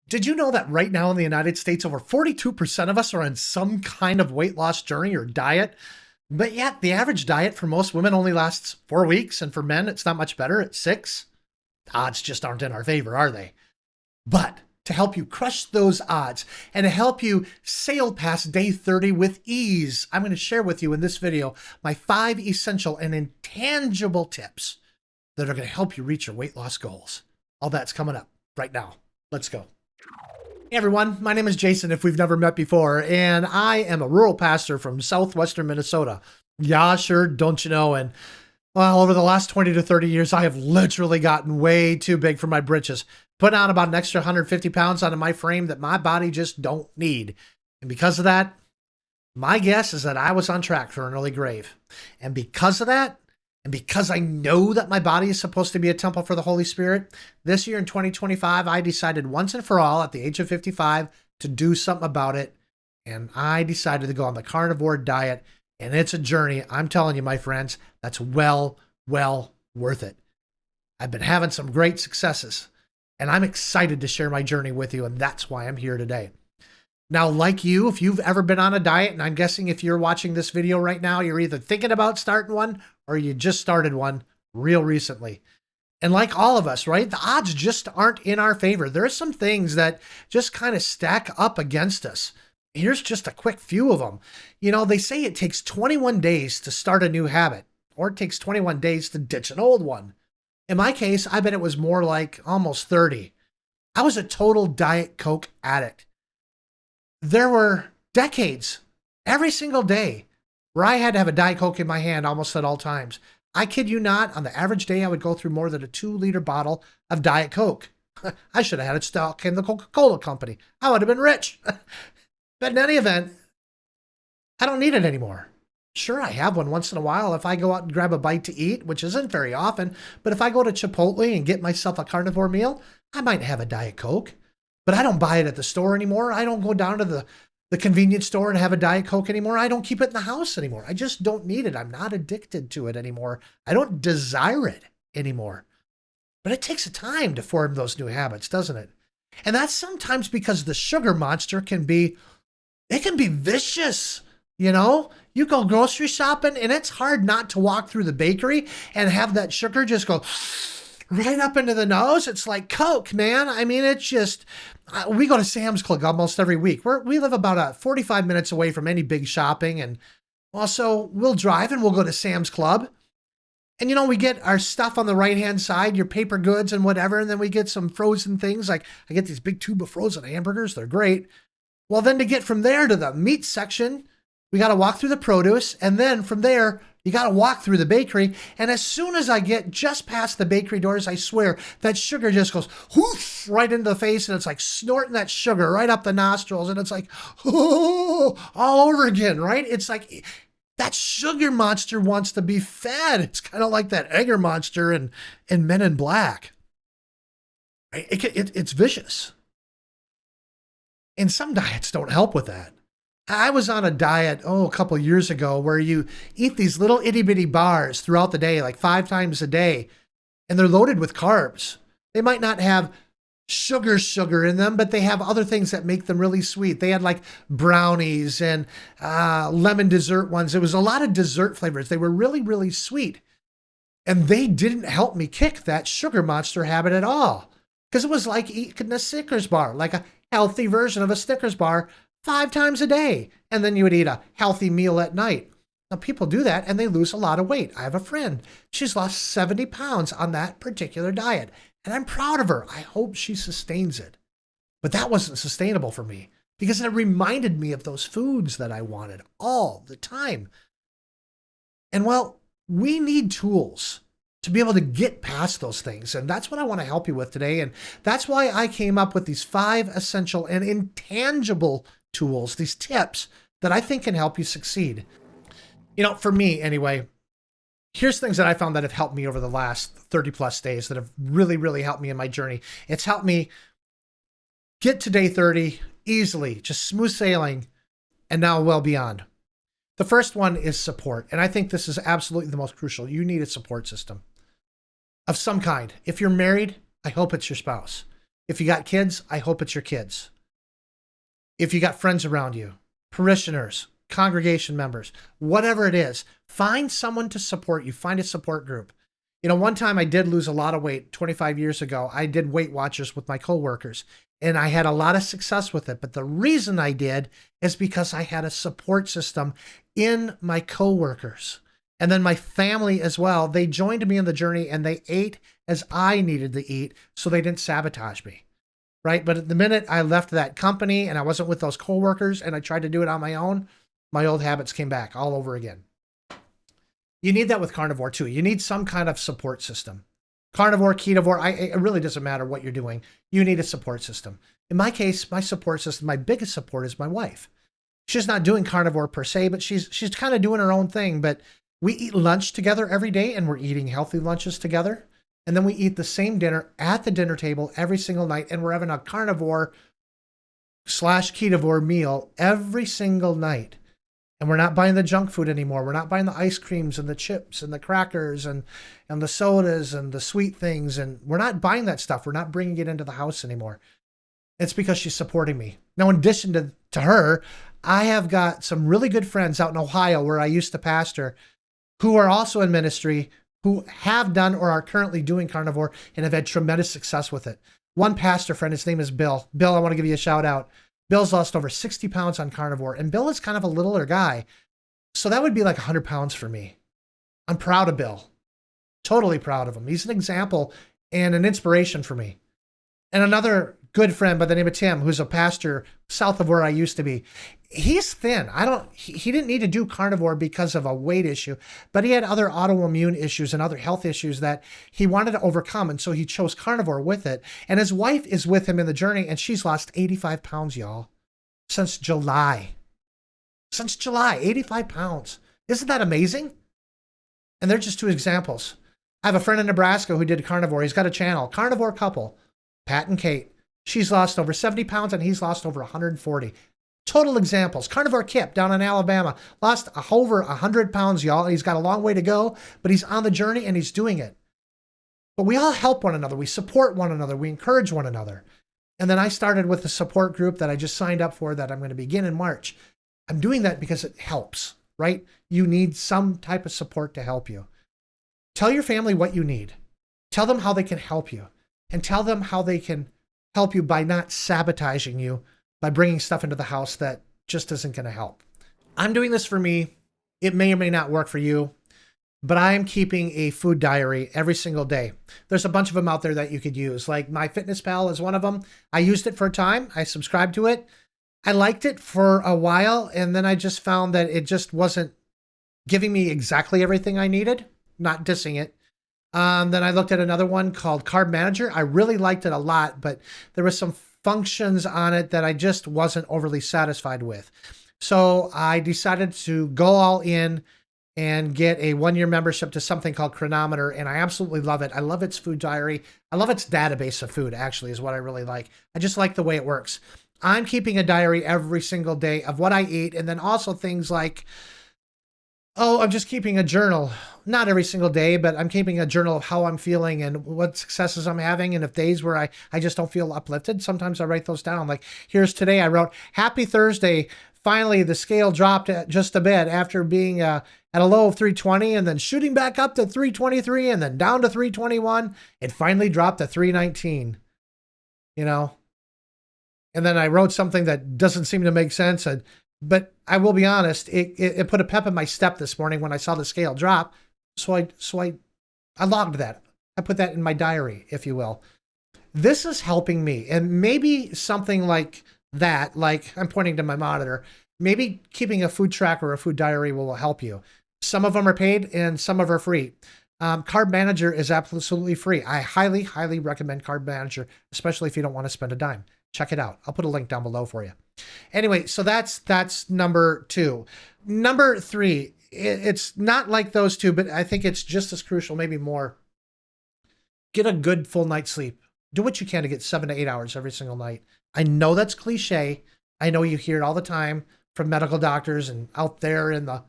Did you know that right now in the United States, over 42% of us are on some kind of weight loss journey or diet? But yet, the average diet for most women only lasts 4 weeks, and for men, it's not much better at 6. Odds just aren't in our favor, are they? But to help you crush those odds and to help you sail past day 30 with ease, I'm going to share with you in this video my 5 essential and intangible tips that are going to help you reach your weight loss goals. All that's coming up right now. Let's go. Hey everyone, my name is Jason, if we've never met before, and I am a rural pastor from southwestern Minnesota. Yeah, sure, don't you know? And well, over the last 20 to 30 years, I have literally gotten way too big for my britches, put on about an extra 150 pounds onto my frame that my body just don't need. And because of that, my guess is that I was on track for an early grave. And because of that, and because I know that my body is supposed to be a temple for the Holy Spirit, this year in 2025, I decided once and for all at the age of 55 to do something about it. And I decided to go on the carnivore diet. And it's a journey, I'm telling you, my friends, that's well worth it. I've been having some great successes, and I'm excited to share my journey with you, and that's why I'm here today. Now, like you, if you've ever been on a diet, and I'm guessing if you're watching this video right now, you're either thinking about starting one or you just started one real recently. And like all of us, right, the odds just aren't in our favor. There are some things that just kind of stack up against us. Here's just a quick few of them. You know, they say it takes 21 days to start a new habit, or it takes 21 days to ditch an old one. In my case, I bet it was more like almost 30. I was a total Diet Coke addict. There were decades, every single day, where I had to have a Diet Coke in my hand almost at all times. I kid you not, on the average day, I would go through more than a 2-liter bottle of Diet Coke. I should have had it stock in the Coca-Cola company. I would have been rich. But in any event, I don't need it anymore. Sure, I have one once in a while if I go out and grab a bite to eat, which isn't very often. But if I go to Chipotle and get myself a carnivore meal, I might have a Diet Coke. But I don't buy it at the store anymore. I don't go down to the convenience store and have a Diet Coke anymore. I don't keep it in the house anymore. I just don't need it. I'm not addicted to it anymore. I don't desire it anymore. But it takes a time to form those new habits, doesn't it? And that's sometimes because the sugar monster can be vicious. You know, you go grocery shopping and it's hard not to walk through the bakery and have that sugar just go right up into the nose. It's like Coke, man. I mean, it's just, we go to Sam's Club almost every week. We live about 45 minutes away from any big shopping. And also we'll drive and we'll go to Sam's Club. And, you know, we get our stuff on the right-hand side, your paper goods and whatever. And then we get some frozen things. Like I get these big tube of frozen hamburgers. They're great. Well, then to get from there to the meat section, we got to walk through the produce. And then from there, you got to walk through the bakery. And as soon as I get just past the bakery doors, I swear that sugar just goes whoosh right into the face. And it's like snorting that sugar right up the nostrils. And it's like, oh, all over again, right? It's like that sugar monster wants to be fed. It's kind of like that Egger monster in Men in Black. It's vicious. And some diets don't help with that. I was on a diet, a couple of years ago where you eat these little itty bitty bars throughout the day, like 5 times a day, and they're loaded with carbs. They might not have sugar in them, but they have other things that make them really sweet. They had like brownies and lemon dessert ones. It was a lot of dessert flavors. They were really sweet. And they didn't help me kick that sugar monster habit at all. Because it was like eating a Snickers bar, like a healthy version of a Snickers bar 5 times a day. And then you would eat a healthy meal at night. Now people do that and they lose a lot of weight. I have a friend. She's lost 70 pounds on that particular diet. And I'm proud of her. I hope she sustains it. But that wasn't sustainable for me because it reminded me of those foods that I wanted all the time. And well, we need tools to be able to get past those things. And that's what I want to help you with today. And that's why I came up with these 5 essential and intangible tools, these tips that I think can help you succeed. You know, for me anyway, here's things that I found that have helped me over the last 30 plus days that have really helped me in my journey. It's helped me get to day 30 easily, just smooth sailing, and now well beyond. The first one is support. And I think this is absolutely the most crucial. You need a support system of some kind. If you're married, I hope it's your spouse. If you got kids, I hope it's your kids. If you got friends around you, parishioners, congregation members, whatever it is, find someone to support you. Find a support group. You know, one time I did lose a lot of weight 25 years ago. I did Weight Watchers with my coworkers, and I had a lot of success with it. But the reason I did is because I had a support system in my coworkers. And then my family as well. They joined me in the journey, and they ate as I needed to eat, so they didn't sabotage me. Right? But at the minute I left that company and I wasn't with those coworkers and I tried to do it on my own, my old habits came back all over again. You need that with carnivore too. You need some kind of support system. Carnivore, ketovore, it really doesn't matter what you're doing. You need a support system. In my case, my support system, my biggest support is my wife. She's not doing carnivore per se, but she's kind of doing her own thing. But we eat lunch together every day, and we're eating healthy lunches together. And then we eat the same dinner at the dinner table every single night, and we're having a carnivore / ketovore meal every single night. And we're not buying the junk food anymore. We're not buying the ice creams and the chips and the crackers and the sodas and the sweet things. And we're not buying that stuff. We're not bringing it into the house anymore. It's because she's supporting me. Now, in addition to her, I have got some really good friends out in Ohio where I used to pastor who are also in ministry, who have done or are currently doing carnivore and have had tremendous success with it. One pastor friend, his name is Bill. Bill, I want to give you a shout out. Bill's lost over 60 pounds on carnivore, and Bill is kind of a littler guy. So that would be like 100 pounds for me. I'm proud of Bill. Totally proud of him. He's an example and an inspiration for me. And another good friend by the name of Tim, who's a pastor south of where I used to be. He's thin. He didn't need to do carnivore because of a weight issue, but he had other autoimmune issues and other health issues that he wanted to overcome. And so he chose carnivore with it. And his wife is with him in the journey, and she's lost 85 pounds, y'all, since July. Since July, 85 pounds. Isn't that amazing? And they're just two examples. I have a friend in Nebraska who did carnivore. He's got a channel, Carnivore Couple, Pat and Kate. She's lost over 70 pounds and he's lost over 140. Total examples. Carnivore Kip down in Alabama lost over 100 pounds, y'all. He's got a long way to go, but he's on the journey and he's doing it. But we all help one another. We support one another. We encourage one another. And then I started with a support group that I just signed up for that I'm going to begin in March. I'm doing that because it helps, right? You need some type of support to help you. Tell your family what you need. Tell them how they can help you. And tell them how they can help you by not sabotaging you, by bringing stuff into the house that just isn't going to help. I'm doing this for me. It may or may not work for you, but I'm keeping a food diary every single day. There's a bunch of them out there that you could use. Like MyFitnessPal is one of them. I used it for a time. I subscribed to it. I liked it for a while, and then I just found that it just wasn't giving me exactly everything I needed. Not dissing it. Then I looked at another one called Carb Manager. I really liked it a lot, but there was some functions on it that I just wasn't overly satisfied with. So I decided to go all in and get a 1-year membership to something called Chronometer, and I absolutely love it. I love its food diary. I love its database of food, actually, is what I really like. I just like the way it works. I'm keeping a diary every single day of what I eat, and then also things like, I'm just keeping a journal. Not every single day, but I'm keeping a journal of how I'm feeling and what successes I'm having. And if days where I just don't feel uplifted, sometimes I write those down. Like here's today, I wrote, happy Thursday. Finally, the scale dropped just a bit after being at a low of 320 and then shooting back up to 323 and then down to 321. It finally dropped to 319, you know? And then I wrote something that doesn't seem to make sense. But I will be honest, it put a pep in my step this morning when I saw the scale drop. So I logged that. I put that in my diary, if you will. This is helping me. And maybe something like that, like I'm pointing to my monitor, maybe keeping a food tracker or a food diary will help you. Some of them are paid and some of them are free. Carb Manager is absolutely free. I highly, highly recommend Carb Manager, especially if you don't want to spend a dime. Check it out. I'll put a link down below for you. Anyway, so that's number 2. Number 3, it's not like those two, but I think it's just as crucial, maybe more. Get a good full night's sleep. Do what you can to get 7 to 8 hours every single night. I know that's cliche. I know you hear it all the time from medical doctors and out there in the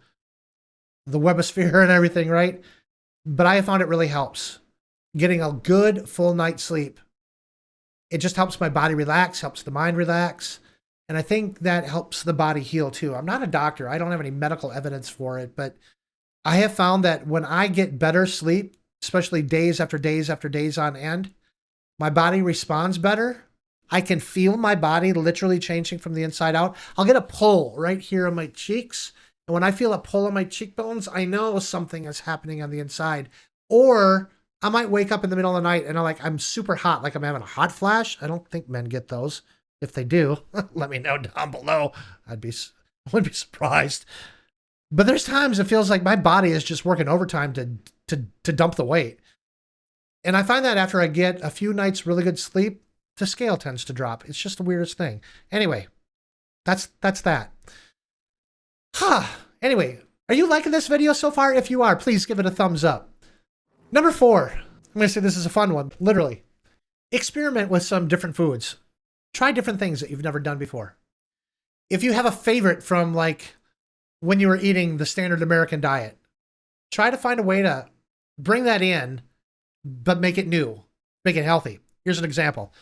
webosphere and everything, right? But I have found it really helps. Getting a good full night's sleep It just helps my body relax, helps the mind relax. And I think that helps the body heal too. I'm not a doctor. I don't have any medical evidence for it, but I have found that when I get better sleep, especially days after days after days on end, my body responds better. I can feel my body literally changing from the inside out. I'll get a pull right here on my cheeks. And when I feel a pull on my cheekbones, I know something is happening on the inside. Or I might wake up in the middle of the night and I'm super hot, like I'm having a hot flash. I don't think men get those. If they do, let me know down below. I wouldn't be surprised. But there's times it feels like my body is just working overtime to dump the weight. And I find that after I get a few nights really good sleep, the scale tends to drop. It's just the weirdest thing. Anyway, that's that. Anyway, are you liking this video so far? If you are, please give it a thumbs up. Number 4, I'm going to say this is a fun one, literally. Experiment with some different foods. Try different things that you've never done before. If you have a favorite from like when you were eating the standard American diet, try to find a way to bring that in, but make it new, make it healthy. Here's an example.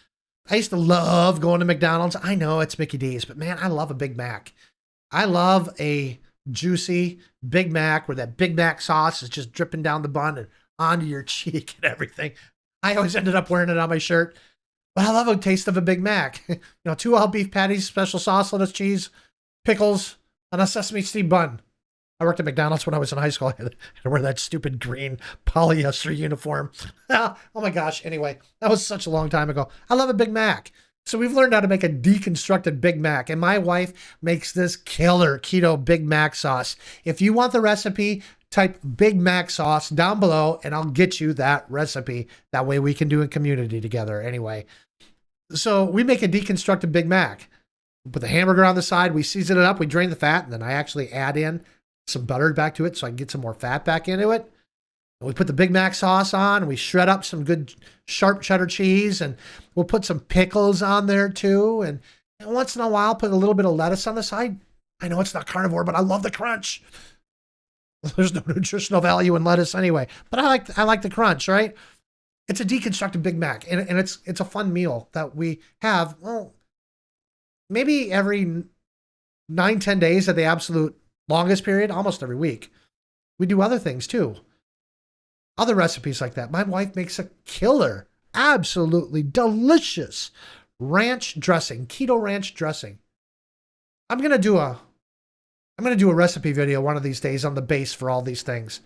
I used to love going to McDonald's. I know it's Mickey D's, but man, I love a Big Mac. I love a juicy Big Mac where that Big Mac sauce is just dripping down the bun and onto your cheek and everything. I always ended up wearing it on my shirt. But I love a taste of a Big Mac. 2 all beef patties, special sauce, lettuce, cheese, pickles, and a sesame seed bun. I worked at McDonald's when I was in high school. I had to wear that stupid green polyester uniform. Oh my gosh. Anyway, that was such a long time ago. I love a Big Mac. So we've learned how to make a deconstructed Big Mac. And my wife makes this killer keto Big Mac sauce. If you want the recipe, type Big Mac sauce down below and I'll get you that recipe. That way we can do a community together. Anyway, so we make a deconstructed Big Mac. We put the hamburger on the side, we season it up, we drain the fat, and then I actually add in some butter back to it so I can get some more fat back into it. And we put the Big Mac sauce on, and we shred up some good sharp cheddar cheese, and we'll put some pickles on there too. And once in a while, put a little bit of lettuce on the side. I know it's not carnivore, but I love the crunch. There's no nutritional value in lettuce anyway, but I like the crunch, right? It's a deconstructed Big Mac, and it's a fun meal that we have, well, maybe every 9-10 days at the absolute longest period, almost every week. We do other things too. Other recipes like that. My wife makes a killer, absolutely delicious ranch dressing, keto ranch dressing. I'm going to do a recipe video one of these days on the base for all these things.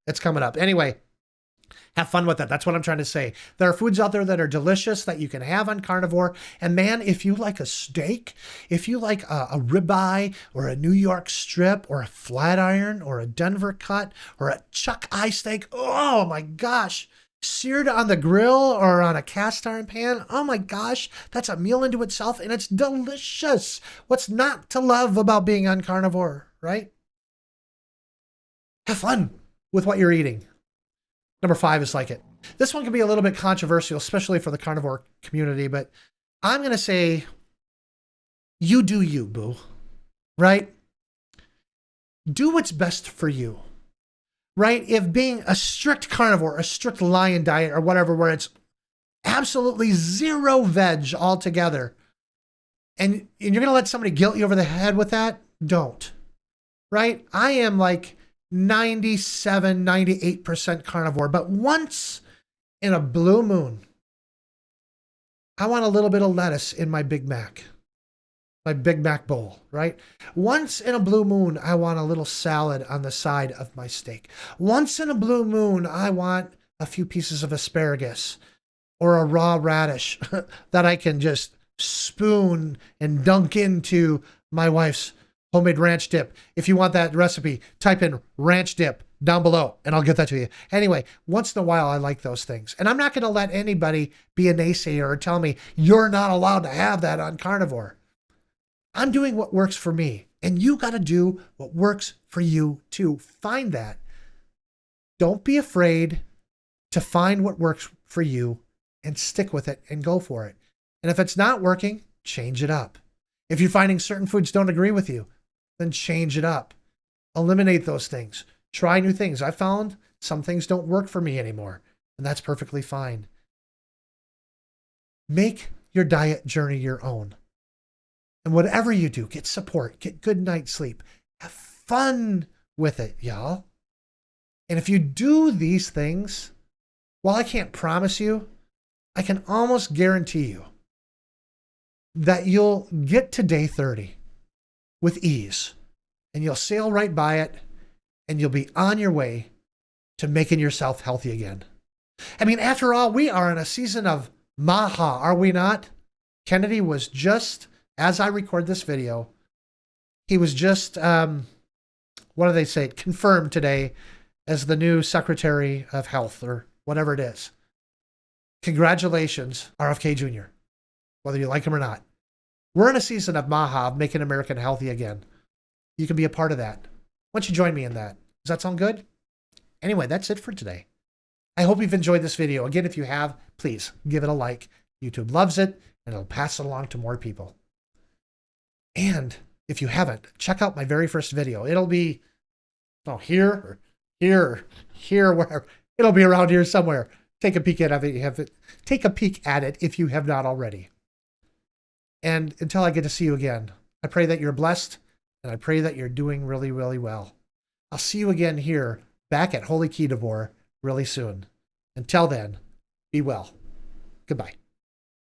It's coming up. Anyway, have fun with that. That's what I'm trying to say. There are foods out there that are delicious that you can have on carnivore. And man, if you like a steak, if you like a ribeye or a New York strip or a flat iron or a Denver cut or a chuck eye steak, oh my gosh, seared on the grill or on a cast iron pan, oh my gosh, that's a meal into itself and it's delicious. What's not to love about being on carnivore, right? Have fun with what you're eating. Number 5 is like it. This one can be a little bit controversial, especially for the carnivore community, but I'm going to say, you do you, boo, right? Do what's best for you, right? If being a strict carnivore, a strict lion diet or whatever, where it's absolutely zero veg altogether, and you're going to let somebody guilt you over the head with that, don't, right? I am like 97, 98% carnivore. But once in a blue moon, I want a little bit of lettuce in my Big Mac bowl, right? Once in a blue moon, I want a little salad on the side of my steak. Once in a blue moon, I want a few pieces of asparagus or a raw radish that I can just spoon and dunk into my wife's homemade ranch dip. If you want that recipe, type in ranch dip down below and I'll get that to you. Anyway, once in a while, I like those things. And I'm not going to let anybody be a naysayer or tell me you're not allowed to have that on carnivore. I'm doing what works for me. And you got to do what works for you too. Find that. Don't be afraid to find what works for you and stick with it and go for it. And if it's not working, change it up. If you're finding certain foods don't agree with you, then change it up. Eliminate those things. Try new things. I found some things don't work for me anymore, and that's perfectly fine. Make your diet journey your own. And whatever you do, get support, get good night's sleep, have fun with it, y'all. And if you do these things, while I can't promise you, I can almost guarantee you that you'll get to day 30 with ease and you'll sail right by it and you'll be on your way to making yourself healthy again. I mean, after all, we are in a season of Maha, are we not? Kennedy was just, as I record this video, he was just, what do they say, confirmed today as the new Secretary of Health or whatever it is. Congratulations, RFK Jr., whether you like him or not. We're in a season of Maha, of making America healthy again. You can be a part of that. Why don't you join me in that? Does that sound good? Anyway, that's it for today. I hope you've enjoyed this video. Again, if you have, please give it a like. YouTube loves it, and it'll pass it along to more people. And if you haven't, check out my very first video. It'll be here or here, where it'll be around here somewhere. Take a peek at it. Take a peek at it if you have not already. And until I get to see you again, I pray that you're blessed, and I pray that you're doing really, really well. I'll see you again here, back at Holy Ketovore, really soon. Until then, be well. Goodbye.